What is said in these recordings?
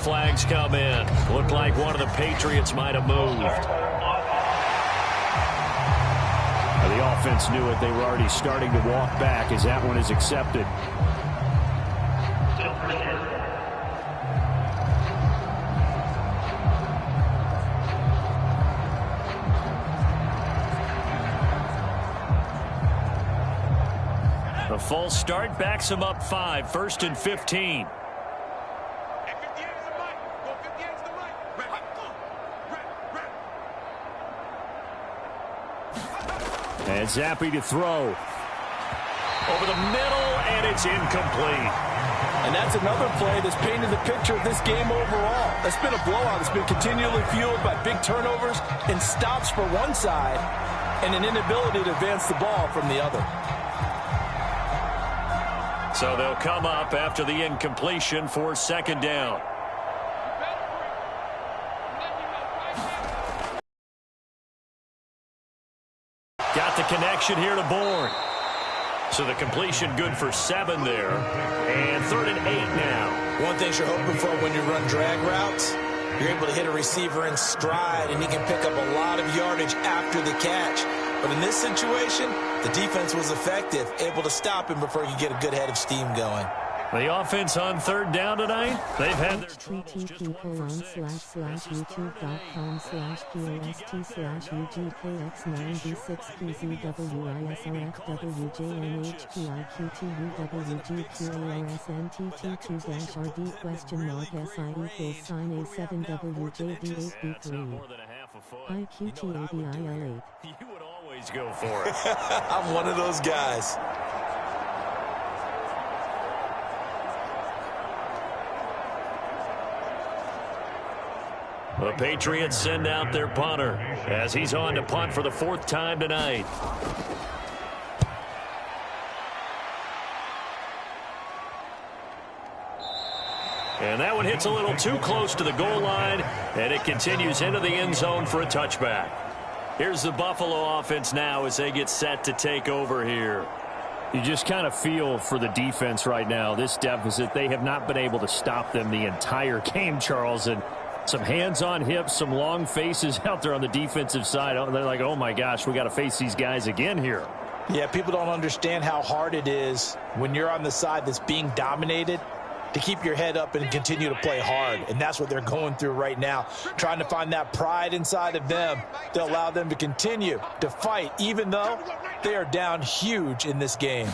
flags come in. Looked like one of the Patriots might have moved. The offense knew it. They were already starting to walk back as that one is accepted. The false start backs him up 5, 1st and 15. And Zappi to throw. Over the middle, and it's incomplete. And that's another play that's painted the picture of this game overall. It's been a blowout. It's been continually fueled by big turnovers and stops for one side and an inability to advance the ball from the other. So they'll come up after the incompletion for 2nd down. Got the connection here to Bourne. So the completion good for 7 there. And 3rd and 8 now. One thing you're hoping for when you run drag routes, you're able to hit a receiver in stride, and he can pick up a lot of yardage after the catch. But in this situation, the defense was effective, able to stop him before he could get a good head of steam going. The offense on 3rd down tonight, they've had their troubles. IQTABIL8. You would always go for it. I'm one of those guys. The Patriots send out their punter as he's on to punt for the 4th time tonight. And that one hits a little too close to the goal line, and it continues into the end zone for a touchback. Here's the Buffalo offense now as they get set to take over here. You just kind of feel for the defense right now. This deficit, they have not been able to stop them the entire game, Charles, and some hands on hips, some long faces out there on the defensive side. They're like, oh, my gosh, we got to face these guys again here. Yeah, people don't understand how hard it is when you're on the side that's being dominated to keep your head up and continue to play hard. And that's what they're going through right now, trying to find that pride inside of them to allow them to continue to fight, even though they are down huge in this game.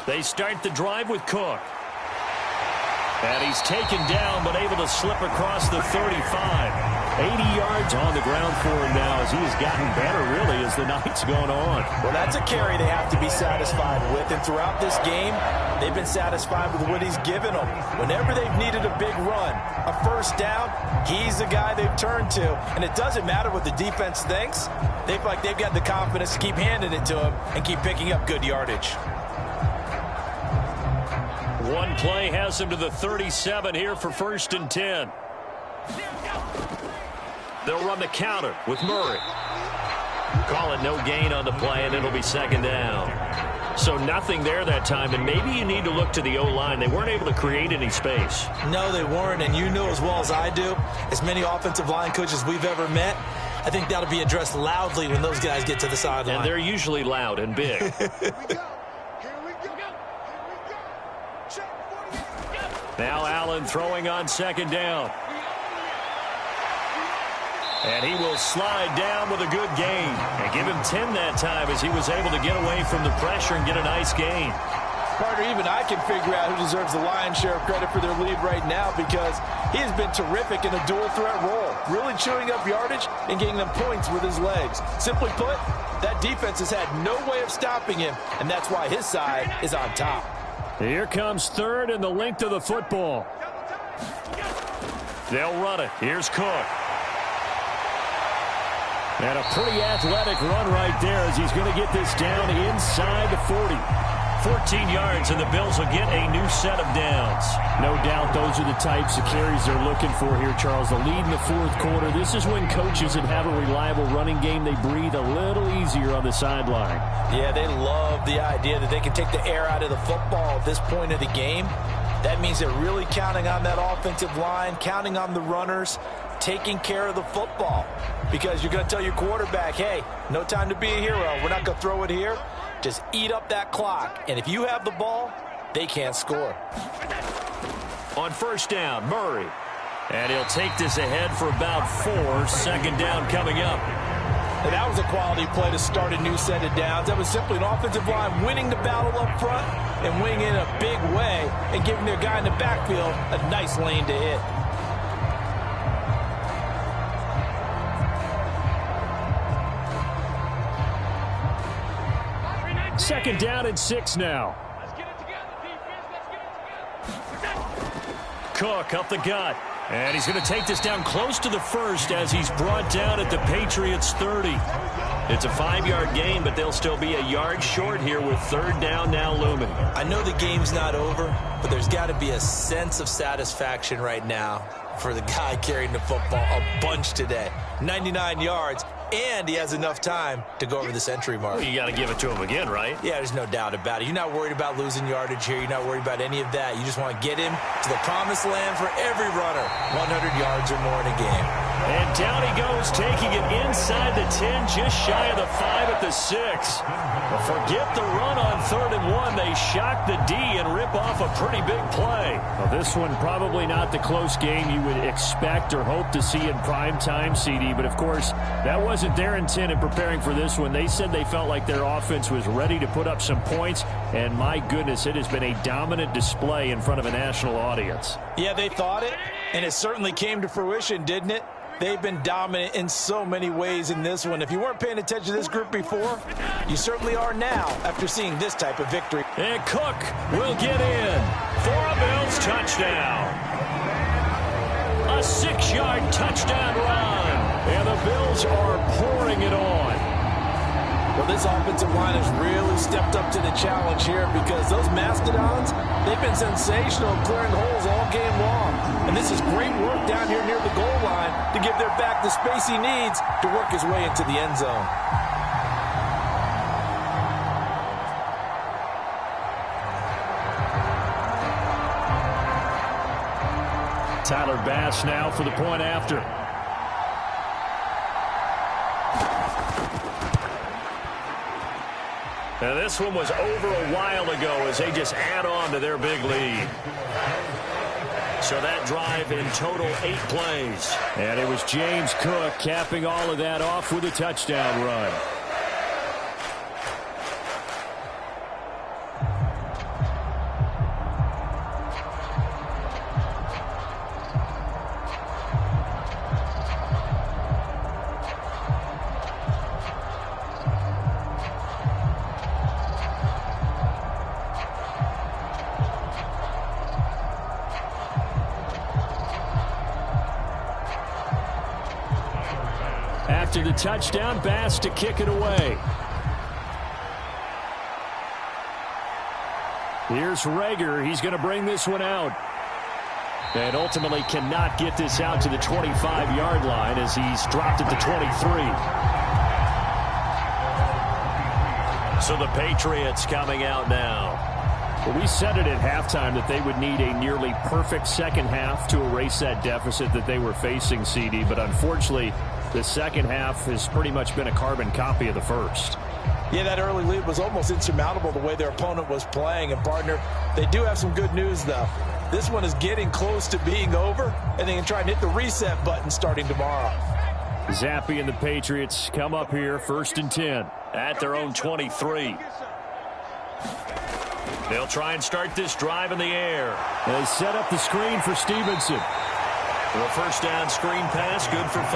They start the drive with Cook. And he's taken down, but able to slip across the 35. 80 yards on the ground for him now as he has gotten better, really, as the night's gone on. Well, that's a carry they have to be satisfied with. And throughout this game, they've been satisfied with what he's given them. Whenever they've needed a big run, a 1st down, he's the guy they've turned to. And it doesn't matter what the defense thinks. They feel like they've got the confidence to keep handing it to him and keep picking up good yardage. One play has him to the 37 here for 1st and 10. They'll run the counter with Murray. Call it no gain on the play, and it'll be 2nd down. So nothing there that time, and maybe you need to look to the O-line. They weren't able to create any space. No, they weren't, and you know as well as I do, as many offensive line coaches we've ever met, I think that'll be addressed loudly when those guys get to the sideline. And they're usually loud and big. Now Allen throwing on 2nd down. And he will slide down with a good gain. And give him 10 that time as he was able to get away from the pressure and get a nice gain. Partner, even I can figure out who deserves the lion's share of credit for their lead right now, because he has been terrific in a dual threat role, really chewing up yardage and getting them points with his legs. Simply put, that defense has had no way of stopping him, and that's why his side is on top. Here comes 3rd and the length of the football. They'll run it. Here's Cook. And a pretty athletic run right there as he's going to get this down inside the 40. 14 yards, and the Bills will get a new set of downs. No doubt those are the types of carries they're looking for here, Charles. The lead in the 4th quarter. This is when coaches that have a reliable running game, they breathe a little easier on the sideline. Yeah, they love the idea that they can take the air out of the football at this point of the game. That means they're really counting on that offensive line, counting on the runners, taking care of the football. Because you're going to tell your quarterback, hey, no time to be a hero. We're not going to throw it here. Just eat up that clock. And if you have the ball, they can't score. On first down, Murray. And he'll take this ahead for about 4. Second down coming up. And that was a quality play to start a new set of downs. That was simply an offensive line winning the battle up front and winning in a big way and giving their guy in the backfield a nice lane to hit. Second down and 6 now. Cook up the gut. And he's going to take this down close to the first as he's brought down at the Patriots 30. It's a 5-yard gain, but they'll still be a yard short here with third down now looming. I know the game's not over, but there's got to be a sense of satisfaction right now for the guy carrying the football a bunch today. 99 yards, and he has enough time to go over the century mark. Well, you got to give it to him again, right? Yeah, there's no doubt about it. You're not worried about losing yardage here. You're not worried about any of that. You just want to get him to the promised land for every runner. 100 yards or more in a game. And down he goes, taking it inside the 10, just shy of the 5 at the 6. But forget the run on 3rd and 1. They shock the D and rip off a pretty big play. Well, this one probably not the close game you would expect or hope to see in prime time, CD. But, of course, that wasn't their intent in preparing for this one. They said they felt like their offense was ready to put up some points. And, my goodness, it has been a dominant display in front of a national audience. Yeah, they thought it, and it certainly came to fruition, didn't it? They've been dominant in so many ways in this one. If you weren't paying attention to this group before, you certainly are now after seeing this type of victory. And Cook will get in for a Bills touchdown. A 6-yard touchdown run. And the Bills are pouring it on. Well, this offensive line has really stepped up to the challenge here because those Mastodons, they've been sensational clearing holes all game long. And this is great work down here near the goal line to give their back the space he needs to work his way into the end zone. Tyler Bass now for the point after. Now this one was over a while ago as they just add on to their big lead. So that drive in total 8 plays. And it was James Cook capping all of that off with a touchdown run. After the touchdown, Bass to kick it away. Here's Rager. He's going to bring this one out. And ultimately cannot get this out to the 25-yard line as he's dropped at the 23. So the Patriots coming out now. Well, we said it at halftime that they would need a nearly perfect second half to erase that deficit that they were facing, CD. But unfortunately, the second half has pretty much been a carbon copy of the first. Yeah, that early lead was almost insurmountable the way their opponent was playing. And, partner, they do have some good news, though. This one is getting close to being over, and they can try and hit the reset button starting tomorrow. Zappi and the Patriots come up here, 1st and 10 at their own 23. They'll try and start this drive in the air. They set up the screen for Stevenson. The first down screen pass, good for 5.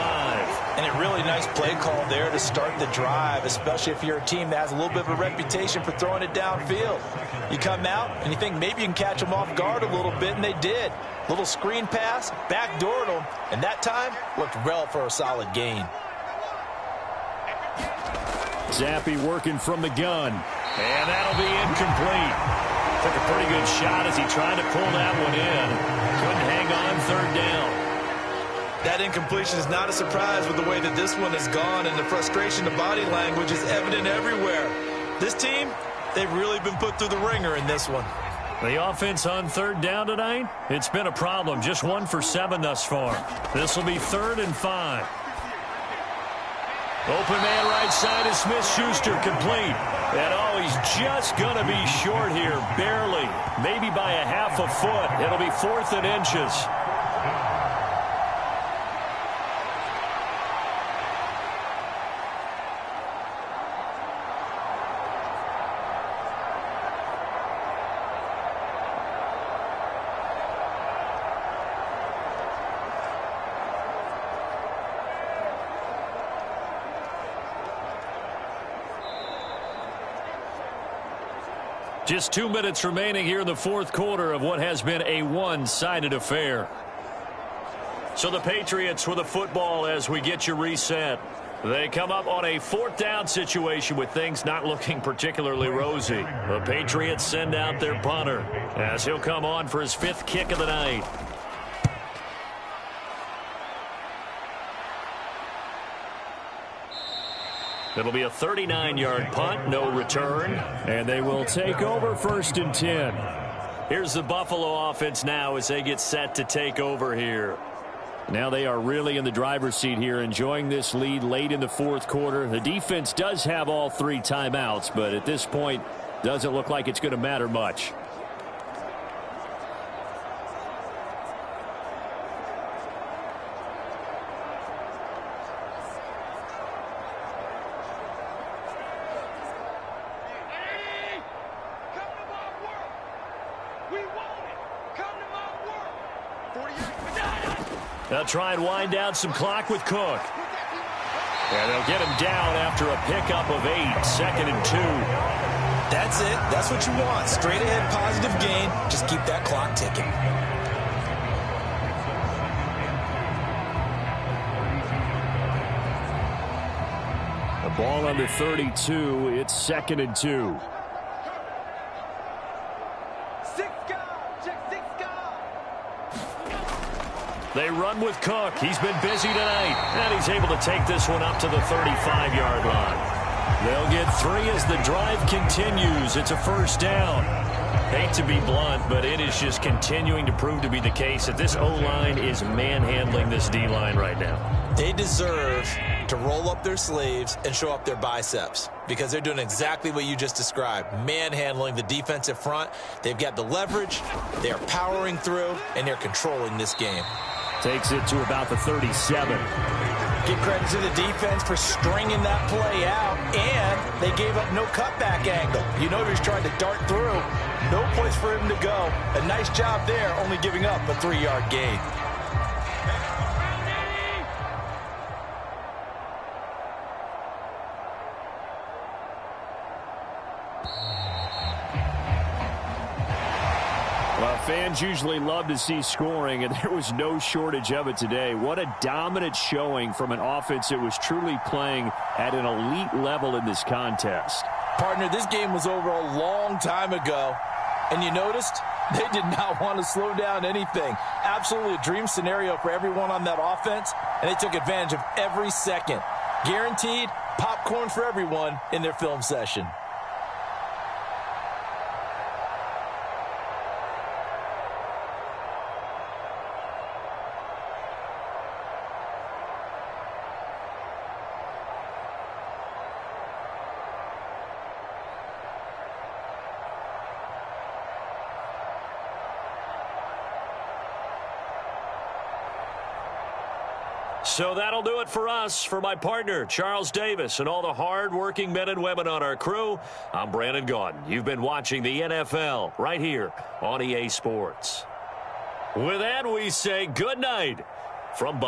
And a really nice play call there to start the drive, especially if you're a team that has a little bit of a reputation for throwing it downfield. You come out and you think maybe you can catch them off guard a little bit, and they did. Little screen pass, backdoored them, and that time looked well for a solid gain. Zappi working from the gun. And that'll be incomplete. Took a pretty good shot as he tried to pull that one in. Couldn't hang on 3rd down. That incompletion is not a surprise with the way that this one has gone, and the frustration, the body language is evident everywhere. This team, they've really been put through the ringer in this one. The offense on third down tonight, it's been a problem. Just 1 for 7 thus far. This will be 3rd and 5. Open man right side is Smith-Schuster, complete. And oh, he's just going to be short here, barely. Maybe by a half a foot. It'll be 4th and inches. Just 2 minutes remaining here in the 4th quarter of what has been a one-sided affair. So the Patriots with the football as we get you reset. They come up on a 4th down situation with things not looking particularly rosy. The Patriots send out their punter as he'll come on for his 5th kick of the night. It'll be a 39-yard punt, no return, and they will take over 1st and 10. Here's the Buffalo offense now as they get set to take over here. Now they are really in the driver's seat here, enjoying this lead late in the 4th quarter. The defense does have all 3 timeouts, but at this point, doesn't look like it's going to matter much. They'll try and wind down some clock with Cook. And they'll get him down after a pickup of 8, 2nd and 2. That's it. That's what you want. Straight ahead positive gain. Just keep that clock ticking. The ball under 32. It's 2nd and 2. They run with Cook. He's been busy tonight. And he's able to take this one up to the 35-yard line. They'll get 3 as the drive continues. It's a 1st down. Hate to be blunt, but it is just continuing to prove to be the case that this O-line is manhandling this D-line right now. They deserve to roll up their sleeves and show up their biceps because they're doing exactly what you just described, manhandling the defensive front. They've got the leverage, they are powering through, and they're controlling this game. Takes it to about the 37. Give credit to the defense for stringing that play out, and they gave up no cutback angle. You know he's trying to dart through. No place for him to go. A nice job there, only giving up a 3-yard gain. Fans usually love to see scoring, and there was no shortage of it today. What a dominant showing from an offense that was truly playing at an elite level in this contest. Partner, this game was over a long time ago, and you noticed they did not want to slow down anything. Absolutely a dream scenario for everyone on that offense, and they took advantage of every second. Guaranteed popcorn for everyone in their film session. So that'll do it for us. For my partner, Charles Davis, and all the hard-working men and women on our crew, I'm Brandon Gaudin. You've been watching the NFL right here on EA Sports. With that, we say good night from Buffalo.